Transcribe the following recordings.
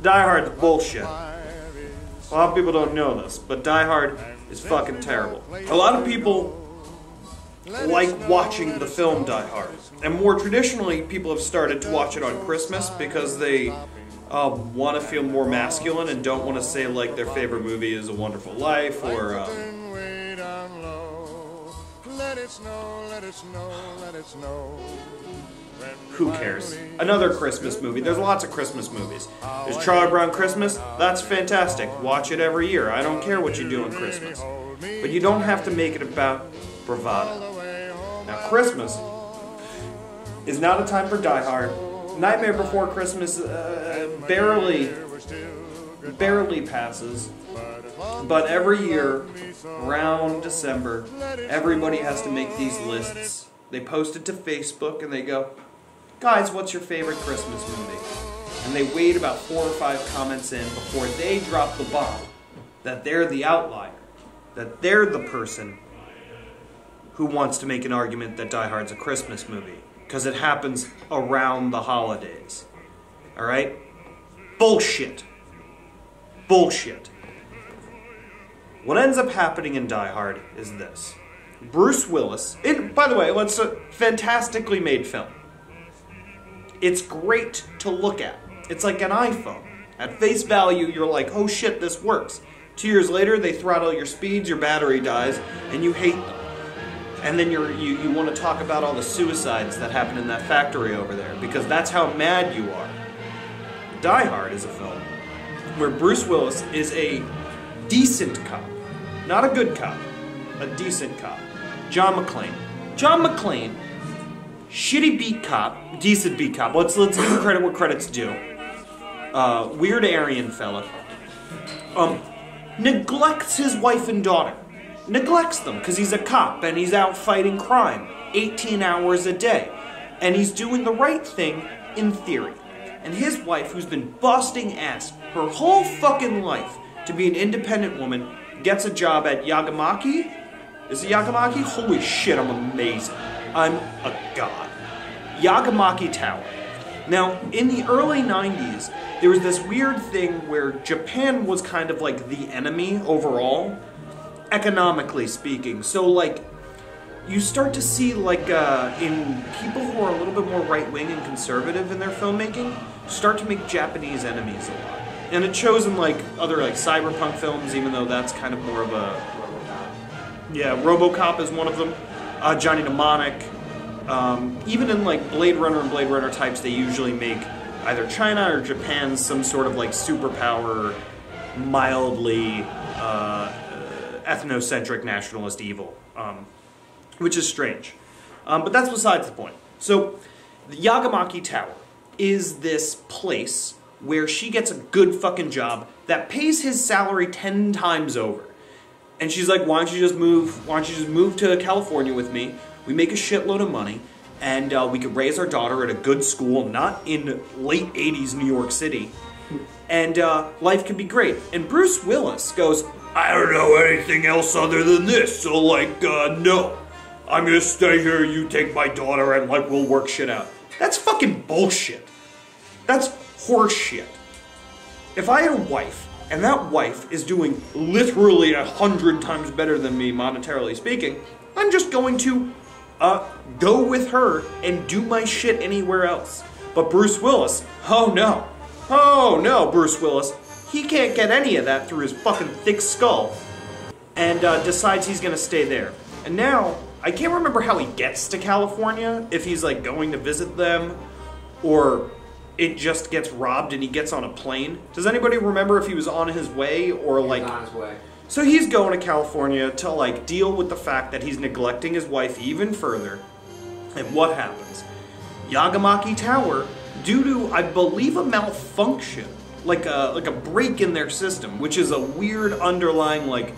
Die Hard's bullshit. A lot of people don't know this, but Die Hard is fucking terrible. A lot of people like watching the film Die Hard. And more traditionally, people have started to watch it on Christmas because they want to feel more masculine and don't want to say like their favorite movie is A Wonderful Life or who cares? Another Christmas movie. There's lots of Christmas movies. There's Charlie Brown Christmas. That's fantastic. Watch it every year. I don't care what you do on Christmas. But you don't have to make it about bravado. Now, Christmas is not a time for Die Hard. Nightmare Before Christmas barely passes. But every year, around December, everybody has to make these lists. They post it to Facebook and they go, guys, what's your favorite Christmas movie? And they wait about 4 or 5 comments in before they drop the bomb that they're the outlier, that they're the person who wants to make an argument that Die Hard's a Christmas movie, because it happens around the holidays. Alright? Bullshit. Bullshit. What ends up happening in Die Hard is this. Bruce Willis, by the way, it's a fantastically made film. It's great to look at. It's like an iPhone. At face value, you're like, oh shit, this works. 2 years later, they throttle your speeds, your battery dies, and you hate them. And then you want to talk about all the suicides that happen in that factory over there, because that's how mad you are. Die Hard is a film where Bruce Willis is a decent cop. Not a good cop. A decent cop. John McClane. John McClane, shitty beat cop, decent beat cop. Let's give him credit where credit's due. Weird Aryan fella. Neglects his wife and daughter. Neglects them because he's a cop and he's out fighting crime 18 hours a day. And he's doing the right thing in theory. And his wife, who's been busting ass her whole fucking life to be an independent woman, gets a job at Yagamaki. Is it Yagamaki? Holy shit, I'm amazing. I'm a god. Yagamaki Tower. Now, in the early 90s, there was this weird thing where Japan was kind of like the enemy overall, economically speaking. So, like, you start to see, like, in people who are a little bit more right-wing and conservative in their filmmaking, start to make Japanese enemies a lot. And it shows in, like, other, like, cyberpunk films, even though that's kind of more of a... Yeah, RoboCop is one of them. Johnny Mnemonic. Even in, like, Blade Runner and Blade Runner types, they usually make either China or Japan some sort of, like, superpower, mildly ethnocentric nationalist evil. Which is strange. But that's besides the point. So, the Yagamaki Tower is this place where she gets a good fucking job that pays his salary 10 times over. And she's like, why don't you just move to California with me? We make a shitload of money, and we could raise our daughter at a good school, not in late 80s New York City. And life could be great. And Bruce Willis goes, I don't know anything else other than this, so like, no. I'm gonna stay here, you take my daughter, and like, we'll work shit out. That's fucking bullshit. That's horse shit. If I had a wife, and that wife is doing literally 100 times better than me, monetarily speaking, I'm just going to go with her and do my shit anywhere else. But Bruce Willis, oh no, Bruce Willis, he can't get any of that through his fucking thick skull, and decides he's gonna stay there. And now, I can't remember how he gets to California, if he's like going to visit them, or it just gets robbed and he gets on a plane. Does anybody remember if he was on his way or like... He's on his way. So he's going to California to like deal with the fact that he's neglecting his wife even further. And what happens? Yagamaki Tower, due to, I believe, a malfunction, like a break in their system, which is a weird underlying like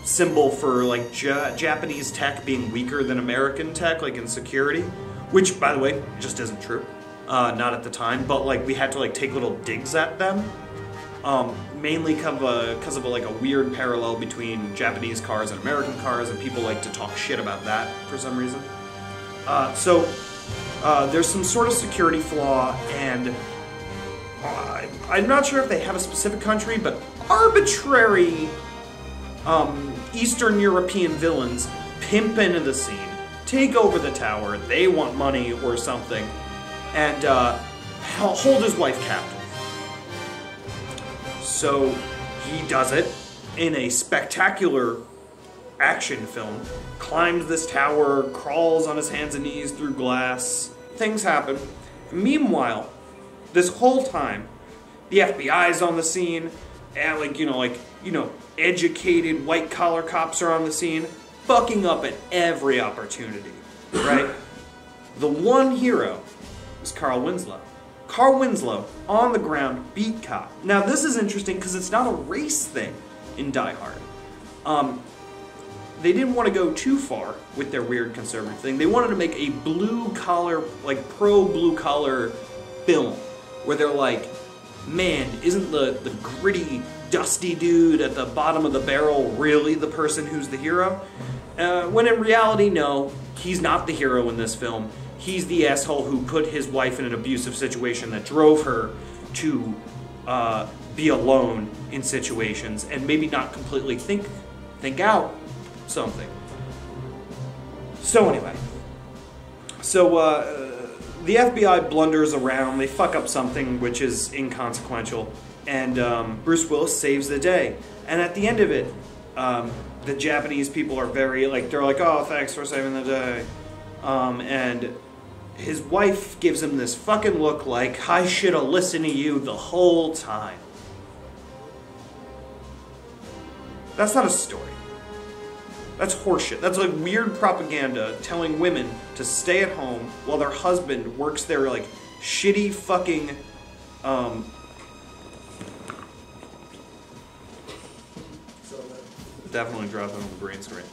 symbol for like Japanese tech being weaker than American tech, like in security, which, by the way, just isn't true. Not at the time, but like we had to like take little digs at them, mainly because of like a weird parallel between Japanese cars and American cars, and people like to talk shit about that for some reason. So there's some sort of security flaw, and I'm not sure if they have a specific country, but arbitrary Eastern European villains pimp into the scene, take over the tower, they want money or something, and hold his wife captive. So he does it in a spectacular action film, climbs this tower, crawls on his hands and knees through glass. Things happen. Meanwhile, this whole time, the FBI's on the scene, and educated white-collar cops are on the scene, fucking up at every opportunity, right? The one hero is Carl Winslow. Carl Winslow, on the ground, beat cop. Now, this is interesting because it's not a race thing in Die Hard. They didn't want to go too far with their weird conservative thing. They wanted to make a blue-collar, like pro-blue-collar film where they're like, man, isn't the gritty, dusty dude at the bottom of the barrel really the person who's the hero? When in reality, no, he's not the hero in this film. He's the asshole who put his wife in an abusive situation that drove her to be alone in situations and maybe not completely think out something. So anyway, the FBI blunders around, they fuck up something which is inconsequential, and Bruce Willis saves the day. And at the end of it, the Japanese people are very, they're like, oh, thanks for saving the day. And his wife gives him this fucking look like, I should have listened to you the whole time. That's not a story. That's horseshit. That's like weird propaganda telling women to stay at home while their husband works their shitty fucking definitely dropping on the brain screen.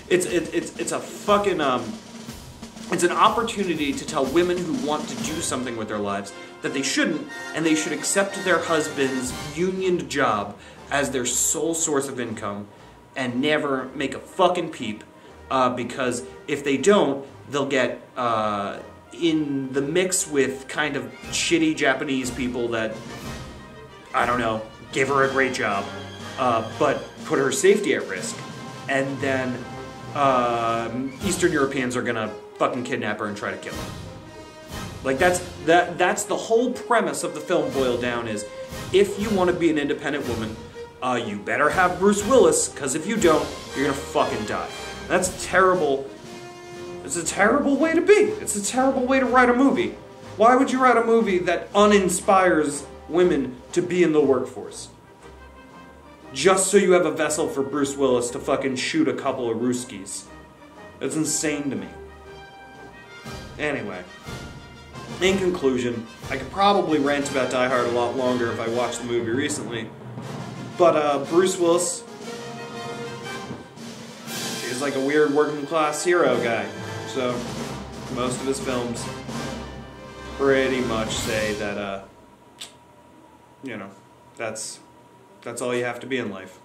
It's a fucking it's an opportunity to tell women who want to do something with their lives that they shouldn't, and they should accept their husband's unioned job as their sole source of income and never make a fucking peep, because if they don't, they'll get in the mix with kind of shitty Japanese people that, I don't know, give her a great job, but put her safety at risk. And then Eastern Europeans are gonna fucking kidnap her and try to kill her. Like, that's the whole premise of the film boiled down is, if you want to be an independent woman, you better have Bruce Willis, because if you don't, you're gonna fucking die. That's terrible. It's a terrible way to be. It's a terrible way to write a movie. Why would you write a movie that uninspires women to be in the workforce? Just so you have a vessel for Bruce Willis to fucking shoot a couple of Ruskies. That's insane to me. Anyway, in conclusion, I could probably rant about Die Hard a lot longer if I watched the movie recently. But Bruce Willis is like a weird working class hero guy. So most of his films pretty much say that, that's all you have to be in life.